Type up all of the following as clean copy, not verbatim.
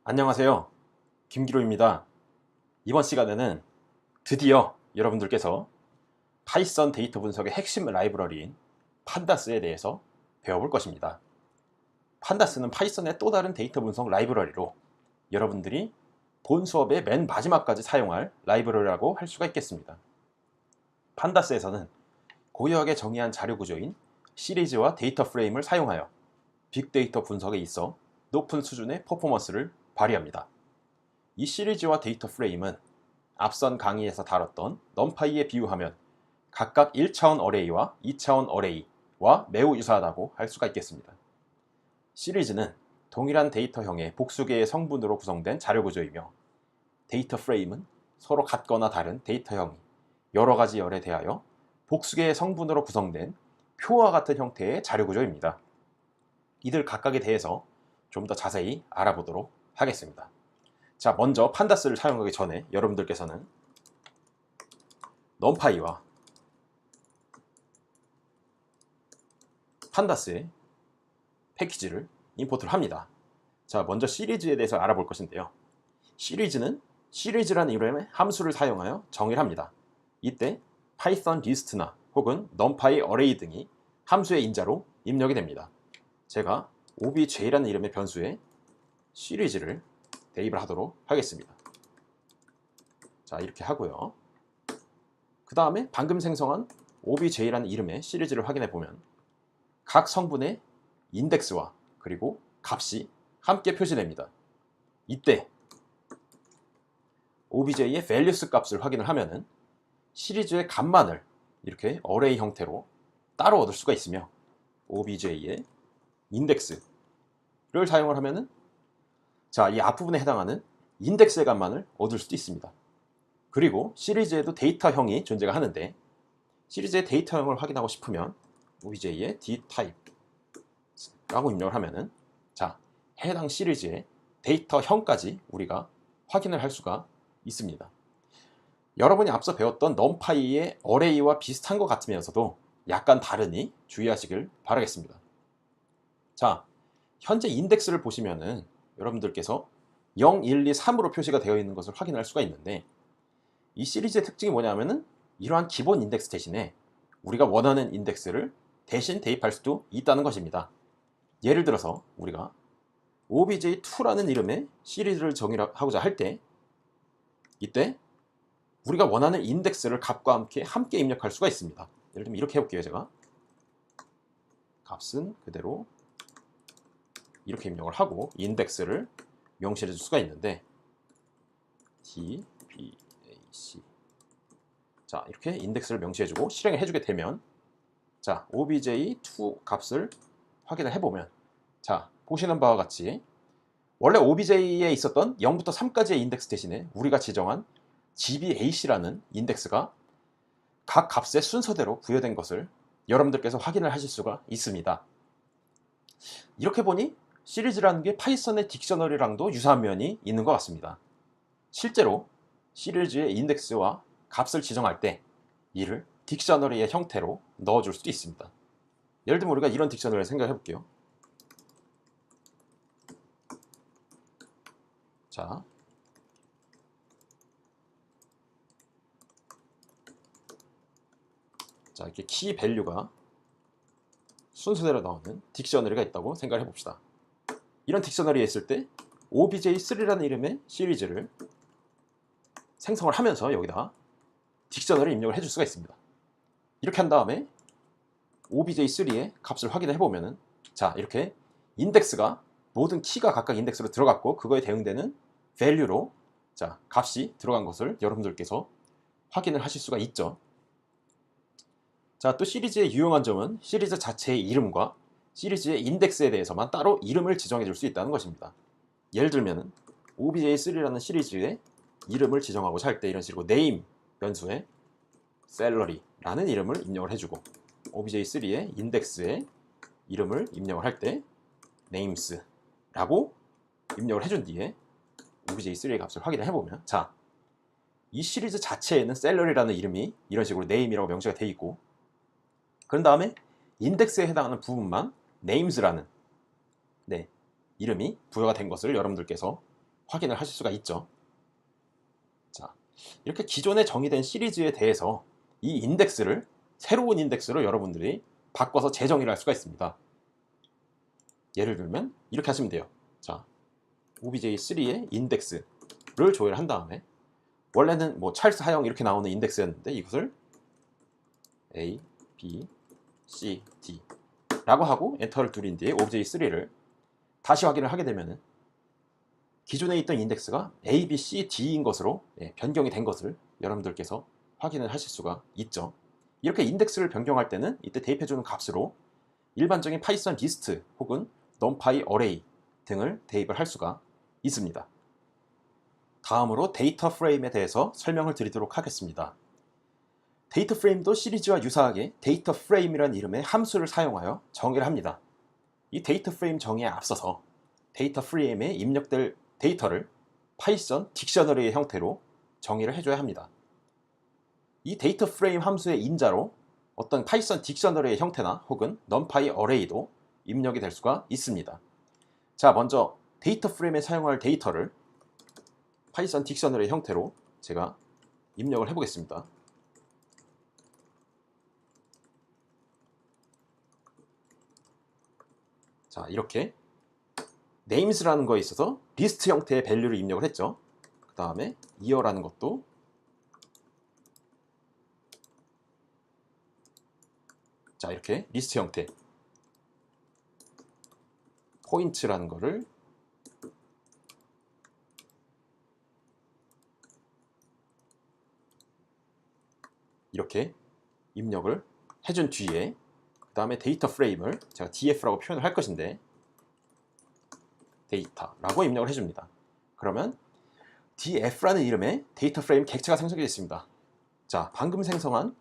안녕하세요. 김기로입니다. 이번 시간에는 드디어 여러분들께서 파이썬 데이터 분석의 핵심 라이브러리인 판다스에 대해서 배워볼 것입니다. 판다스는 파이썬의 또 다른 데이터 분석 라이브러리로 여러분들이 본 수업의 맨 마지막까지 사용할 라이브러리라고 할 수가 있겠습니다. 판다스에서는 고유하게 정의한 자료 구조인 시리즈와 데이터 프레임을 사용하여 빅데이터 분석에 있어 높은 수준의 퍼포먼스를 발휘합니다. 이 시리즈와 데이터 프레임은 앞선 강의에서 다뤘던 넘파이에 비유하면 각각 1차원 어레이와 2차원 어레이와 매우 유사하다고 할 수가 있겠습니다. 시리즈는 동일한 데이터형의 복수개의 성분으로 구성된 자료 구조이며 데이터 프레임은 서로 같거나 다른 데이터형이 여러 가지 열에 대하여 복수개의 성분으로 구성된 표와 같은 형태의 자료 구조입니다. 이들 각각에 대해서 좀 더 자세히 알아보도록 하겠습니다. 자, 먼저 판다스를 사용하기 전에 여러분들께서는 넘파이와 판다스의 패키지를 임포트를 합니다. 자, 먼저 시리즈에 대해서 알아볼 것인데요. 시리즈는 시리즈라는 이름의 함수를 사용하여 정의를 합니다. 이때 파이썬 리스트나 혹은 numpy array 등이 함수의 인자로 입력이 됩니다. 제가 obj라는 이름의 변수에 시리즈를 대입을 하도록 하겠습니다. 자, 이렇게 하고요. 그 다음에 방금 생성한 obj라는 이름의 시리즈를 확인해 보면 각 성분의 인덱스와 그리고 값이 함께 표시됩니다. 이때 obj의 values 값을 확인을 하면은 시리즈의 값만을 이렇게 array 형태로 따로 얻을 수가 있으며 obj의 인덱스를 사용을 하면은 자, 이 앞부분에 해당하는 인덱스의 값만을 얻을 수도 있습니다. 그리고 시리즈에도 데이터형이 존재가 하는데 시리즈의 데이터형을 확인하고 싶으면 obj의 dtype라고 입력을 하면은 자, 해당 시리즈의 데이터형까지 우리가 확인을 할 수가 있습니다. 여러분이 앞서 배웠던 numpy의 array와 비슷한 것 같으면서도 약간 다르니 주의하시길 바라겠습니다. 자, 현재 인덱스를 보시면은 여러분들께서 0, 1, 2, 3으로 표시가 되어 있는 것을 확인할 수가 있는데 이 시리즈의 특징이 뭐냐면은 이러한 기본 인덱스 대신에 우리가 원하는 인덱스를 대신 대입할 수도 있다는 것입니다. 예를 들어서 우리가 obj2라는 이름의 시리즈를 정의하고자 할 때 이때 우리가 원하는 인덱스를 값과 함께 입력할 수가 있습니다. 예를 들면 이렇게 해볼게요. 제가 값은 그대로 이렇게 입력을 하고 인덱스를 명시해 줄 수가 있는데 tbac 자, 이렇게 인덱스를 명시해 주고 실행을 해주게 되면 자, obj2 값을 확인을 해보면 자, 보시는 바와 같이 원래 obj에 있었던 0부터 3까지의 인덱스 대신에 우리가 지정한 gbac라는 인덱스가 각 값의 순서대로 부여된 것을 여러분들께서 확인을 하실 수가 있습니다. 이렇게 보니 시리즈라는 게 파이썬의 딕셔너리랑도 유사한 면이 있는 것 같습니다. 실제로 시리즈의 인덱스와 값을 지정할 때 이를 딕셔너리의 형태로 넣어줄 수도 있습니다. 예를 들면 우리가 이런 딕셔너리를 생각해 볼게요. 자, 이렇게 키 밸류가 순서대로 나오는 딕셔너리가 있다고 생각을 해봅시다. 이런 딕셔너리에 있을 때 obj3라는 이름의 시리즈를 생성을 하면서 여기다 딕셔너리 입력을 해줄 수가 있습니다. 이렇게 한 다음에 obj3의 값을 확인을 해보면은 자, 이렇게 인덱스가 모든 키가 각각 인덱스로 들어갔고 그거에 대응되는 value로 자, 값이 들어간 것을 여러분들께서 확인을 하실 수가 있죠. 자, 또 시리즈의 유용한 점은 시리즈 자체의 이름과 시리즈의 인덱스에 대해서만 따로 이름을 지정해 줄 수 있다는 것입니다. 예를 들면 obj3라는 시리즈의 이름을 지정하고자 할 때 이런 식으로 name 변수에 salary라는 이름을 입력을 해주고 obj3의 인덱스에 이름을 입력을 할 때 names라고 입력을 해준 뒤에 obj3의 값을 확인을 해보면 자, 이 시리즈 자체에는 salary라는 이름이 이런 식으로 name이라고 명시가 되어 있고 그런 다음에 인덱스에 해당하는 부분만 names라는 이름이 부여가 된 것을 여러분들께서 확인을 하실 수가 있죠. 자, 이렇게 기존에 정의된 시리즈에 대해서 이 인덱스를 새로운 인덱스로 여러분들이 바꿔서 재정의를 할 수가 있습니다. 예를 들면 이렇게 하시면 돼요. 자, obj3의 인덱스를 조회를 한 다음에 원래는 뭐 찰스 하영 이렇게 나오는 인덱스였는데 이것을 A, B, C, D 라고 하고 엔터를 누린 뒤에 obj3를 다시 확인을 하게 되면은 기존에 있던 인덱스가 A, B, C, D인 것으로 변경이 된 것을 여러분들께서 확인을 하실 수가 있죠. 이렇게 인덱스를 변경할 때는 이때 대입해주는 값으로 일반적인 파이썬 리스트 혹은 numpy array 등을 대입을 할 수가 있습니다. 다음으로 데이터 프레임에 대해서 설명을 드리도록 하겠습니다. 데이터 프레임도 시리즈와 유사하게 데이터 프레임이라는 이름의 함수를 사용하여 정의를 합니다. 이 데이터 프레임 정의에 앞서서 데이터 프레임에 입력될 데이터를 파이썬 딕셔너리의 형태로 정의를 해줘야 합니다. 이 데이터 프레임 함수의 인자로 어떤 파이썬 딕셔너리의 형태나 혹은 numpy array도 입력이 될 수가 있습니다. 자, 먼저 데이터 프레임에 사용할 데이터를 파이썬 딕셔너리의 형태로 제가 입력을 해보겠습니다. 자, 이렇게 names라는 거에 있어서 리스트 형태의 밸류를 입력을 했죠. 그 다음에 year라는 것도 자, 이렇게 리스트 형태 포인트라는 거를 이렇게 입력을 해준 뒤에 그 다음에 데이터 프레임을 제가 df라고 표현을 할 것인데 데이터라고 입력을 해줍니다. 그러면 df라는 이름의 데이터 프레임 객체가 생성이 됐습니다. 자, 방금 생성한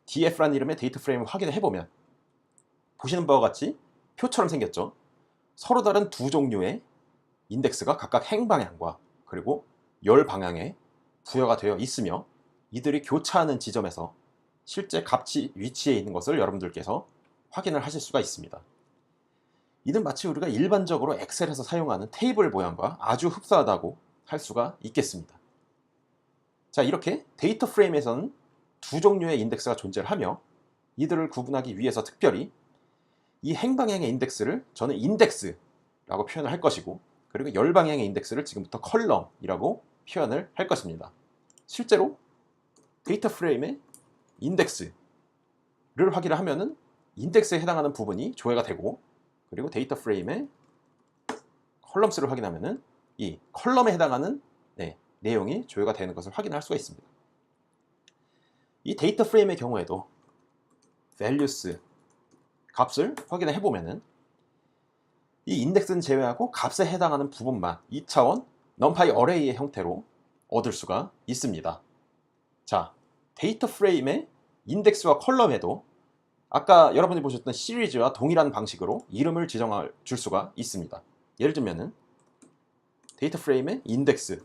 df라는 이름의 데이터 프레임을 확인을 해보면 보시는 바와 같이 표처럼 생겼죠. 서로 다른 두 종류의 인덱스가 각각 행방향과 그리고 열 방향에 부여가 되어 있으며 이들이 교차하는 지점에서 실제 값이 위치해 있는 것을 여러분들께서 확인을 하실 수가 있습니다. 이는 마치 우리가 일반적으로 엑셀에서 사용하는 테이블 모양과 아주 흡사하다고 할 수가 있겠습니다. 자, 이렇게 데이터 프레임에서는 두 종류의 인덱스가 존재를 하며 이들을 구분하기 위해서 특별히 이 행방향의 인덱스를 저는 인덱스라고 표현을 할 것이고 그리고 열방향의 인덱스를 지금부터 컬럼이라고 표현을 할 것입니다. 실제로 데이터 프레임의 인덱스를 확인을 하면은 인덱스에 해당하는 부분이 조회가 되고 그리고 데이터 프레임의 컬럼수를 확인하면은 이 컬럼에 해당하는 내용이 조회가 되는 것을 확인할 수가 있습니다. 이 데이터 프레임의 경우에도 values 값을 확인을 해보면은 이 인덱스는 제외하고 값에 해당하는 부분만 2차원 numpy array의 형태로 얻을 수가 있습니다. 자, 데이터 프레임의 인덱스와 컬럼에도 아까 여러분이 보셨던 시리즈와 동일한 방식으로 이름을 지정할 줄 수가 있습니다. 예를 들면은 데이터 프레임의 인덱스의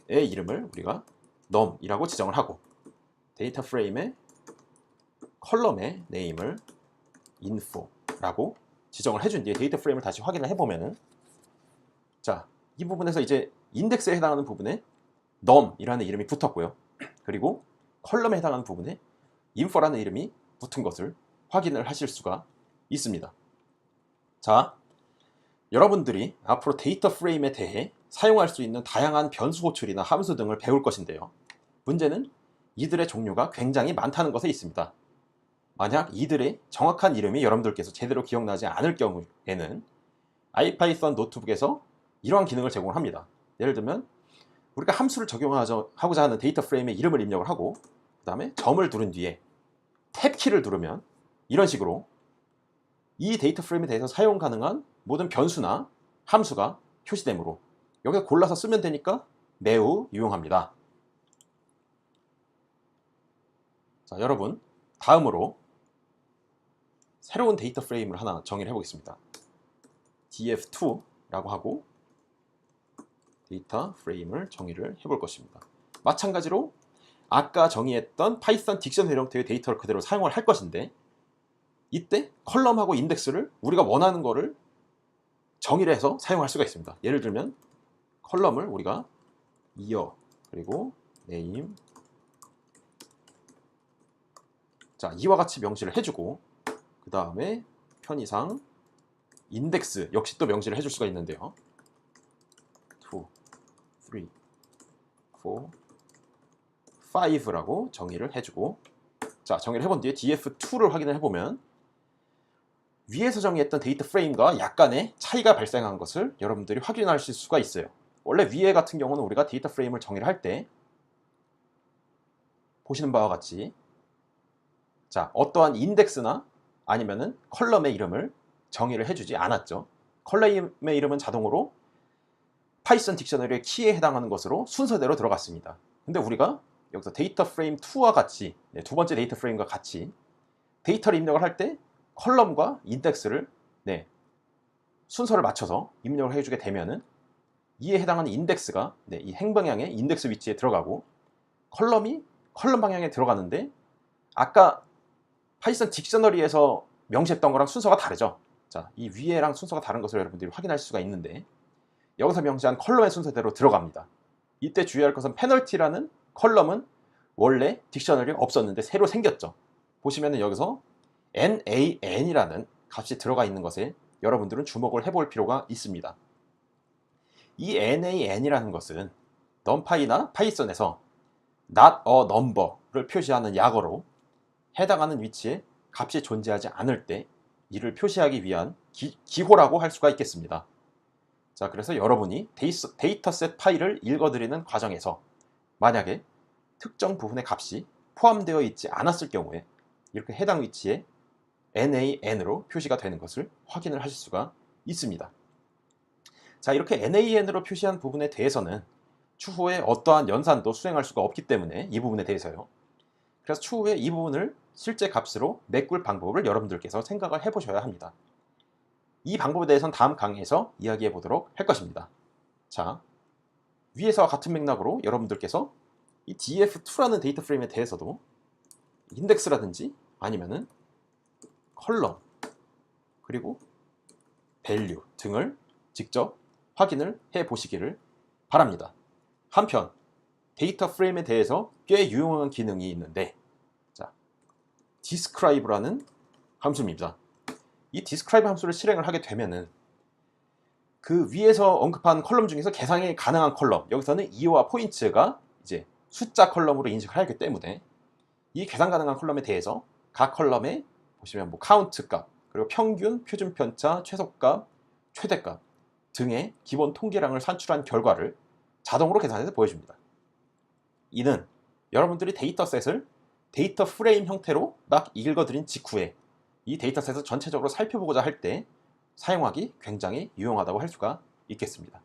이름을 우리가 num이라고 지정을 하고 데이터 프레임의 컬럼의 네임을 info라고 지정을 해준 뒤에 데이터 프레임을 다시 확인을 해보면은 자, 이 부분에서 이제 인덱스에 해당하는 부분에 num이라는 이름이 붙었고요. 그리고 컬럼에 해당하는 부분에 info라는 이름이 붙은 것을 확인을 하실 수가 있습니다. 자, 여러분들이 앞으로 데이터 프레임에 대해 사용할 수 있는 다양한 변수 호출이나 함수 등을 배울 것인데요. 문제는 이들의 종류가 굉장히 많다는 것에 있습니다. 만약 이들의 정확한 이름이 여러분들께서 제대로 기억나지 않을 경우에는 아이파이썬 노트북에서 이러한 기능을 제공을 합니다. 예를 들면 우리가 함수를 적용하고자 하는 데이터 프레임의 이름을 입력을 하고 그 다음에 점을 누른 뒤에 탭 키를 누르면 이런 식으로 이 데이터 프레임에 대해서 사용 가능한 모든 변수나 함수가 표시되므로 여기서 골라서 쓰면 되니까 매우 유용합니다. 자, 여러분, 다음으로 새로운 데이터 프레임을 하나 정의를 해보겠습니다. df2라고 하고 데이터 프레임을 정의를 해볼 것입니다. 마찬가지로 아까 정의했던 파이썬 딕셔너리 형태의 데이터를 그대로 사용을 할 것인데 이때 컬럼하고 인덱스를 우리가 원하는 거를 정의를 해서 사용할 수가 있습니다. 예를 들면 컬럼을 우리가 year 그리고 name, 자 이와 같이 명시를 해주고, 그 다음에 편의상 인덱스 역시 또 명시를 해줄 수가 있는데요. 2, 3, 4, 5라고 정의를 해주고, 자 정의를 해본 뒤에 df2를 확인을 해보면 위에서 정의했던 데이터 프레임과 약간의 차이가 발생한 것을 여러분들이 확인하실 수가 있어요. 원래 위에 같은 경우는 우리가 데이터 프레임을 정의를 할 때 보시는 바와 같이, 자 어떠한 인덱스나 아니면은 컬럼의 이름을 정의를 해주지 않았죠. 컬럼의 이름은 자동으로 파이썬 딕셔너리의 키에 해당하는 것으로 순서대로 들어갔습니다. 근데 우리가 여기서 데이터 프레임 2와 같이, 두 번째 데이터 프레임과 같이 데이터를 입력을 할 때 컬럼과 인덱스를 순서를 맞춰서 입력을 해주게 되면은 이에 해당하는 인덱스가 이 행방향의 인덱스 위치에 들어가고, 컬럼이 컬럼 방향에 들어가는데 아까 파이썬 딕셔너리에서 명시했던 거랑 순서가 다르죠. 자, 이 위에랑 순서가 다른 것을 여러분들이 확인할 수가 있는데, 여기서 명시한 컬럼의 순서대로 들어갑니다. 이때 주의할 것은 페널티라는 컬럼은 원래 딕셔너리에 없었는데 새로 생겼죠. 보시면은 여기서 nan이라는 값이 들어가 있는 것에 여러분들은 주목을 해볼 필요가 있습니다. 이 nan이라는 것은 numpy나 파이썬에서 not a number를 표시하는 약어로 해당하는 위치에 값이 존재하지 않을 때 이를 표시하기 위한 기호라고 할 수가 있겠습니다. 자, 그래서 여러분이 데이터셋 파일을 읽어드리는 과정에서 만약에 특정 부분의 값이 포함되어 있지 않았을 경우에 이렇게 해당 위치에 nan으로 표시가 되는 것을 확인을 하실 수가 있습니다. 자, 이렇게 nan으로 표시한 부분에 대해서는 추후에 어떠한 연산도 수행할 수가 없기 때문에 이 부분에 대해서요. 그래서 추후에 이 부분을 실제 값으로 메꿀 방법을 여러분들께서 생각을 해보셔야 합니다. 이 방법에 대해서는 다음 강의에서 이야기해 보도록 할 것입니다. 자, 위에서와 같은 맥락으로 여러분들께서 이 df2라는 데이터 프레임에 대해서도 인덱스라든지 아니면은 컬럼 그리고 밸류 등을 직접 확인을 해 보시기를 바랍니다. 한편 데이터 프레임에 대해서 꽤 유용한 기능이 있는데, 자, describe라는 함수입니다. 이 describe 함수를 실행을 하게 되면은 그 위에서 언급한 컬럼 중에서 계산이 가능한 컬럼, 여기서는 이와 포인트가 이제 숫자 컬럼으로 인식을 하기 때문에 이 계산 가능한 컬럼에 대해서 각 컬럼에 보시면 뭐 카운트 값, 그리고 평균, 표준 편차, 최소값, 최대값 등의 기본 통계량을 산출한 결과를 자동으로 계산해서 보여줍니다. 이는 여러분들이 데이터셋을 데이터 프레임 형태로 막 읽어드린 직후에 이 데이터셋을 전체적으로 살펴보고자 할 때 사용하기 굉장히 유용하다고 할 수가 있겠습니다.